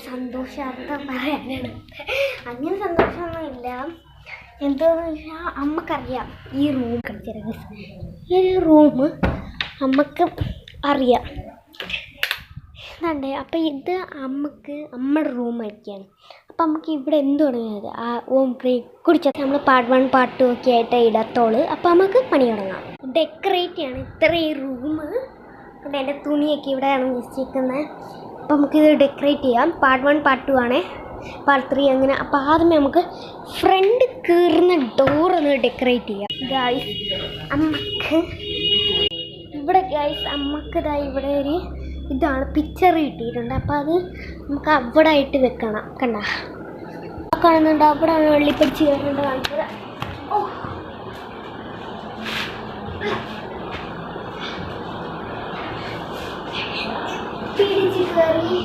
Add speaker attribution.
Speaker 1: സന്തോഷാർത്ഥ പറയാനാണ്. അങ്ങനെ സന്തോഷമൊന്നുമില്ല. എന്താണെന്ന് വെച്ചാൽ അമ്മക്കറിയാം ഈ റൂം ഈ റൂം അമ്മക്ക് അറിയാം എന്നുണ്ട്. അപ്പം ഇത് അമ്മയുടെ റൂമായിരിക്കുകയാണ്. അപ്പം നമുക്ക് ഇവിടെ എന്ത് തുടങ്ങിയത് ആ ഓം ബ്രേക്ക് കുടിച്ചാൽ നമ്മൾ പാർട്ട് 1 പാർട്ട് 2 ഒക്കെ ആയിട്ട് ഇടത്തോളൂ. അപ്പം നമുക്ക് പണി തുടങ്ങാം. ഡെക്കറേറ്റ് ചെയ്യാണ് ഇത്രയും റൂം. അപ്പം എൻ്റെ തുണിയൊക്കെ ഇവിടെയാണ് വെച്ചിരിക്കുന്നത്. അപ്പം നമുക്കിത് ഡെക്കറേറ്റ് ചെയ്യാം. പാർട്ട് 1 പാർട്ട് 2 ആണേ, പാർട്ട് 3 അങ്ങനെ. അപ്പോൾ ആദ്യമേ നമുക്ക് ഫ്രണ്ട് കയറുന്ന ഡോറൊന്ന് ഡെക്കറേറ്റ് ചെയ്യാം ഗായ്സ്. അമ്മക്ക് ഇവിടെ ഇവിടെ ഒരു ഇതാണ് പിക്ചർ കിട്ടിയിട്ടുണ്ട്. അപ്പോൾ അത് നമുക്ക് അവിടെ ആയിട്ട് വെക്കണം. കണ്ട കാണുന്നുണ്ട്, അവിടെ വെള്ളിപ്പടിച്ച് കയറുന്നുണ്ട്. കാണിച്ചത് പിടിച്ച് കയറി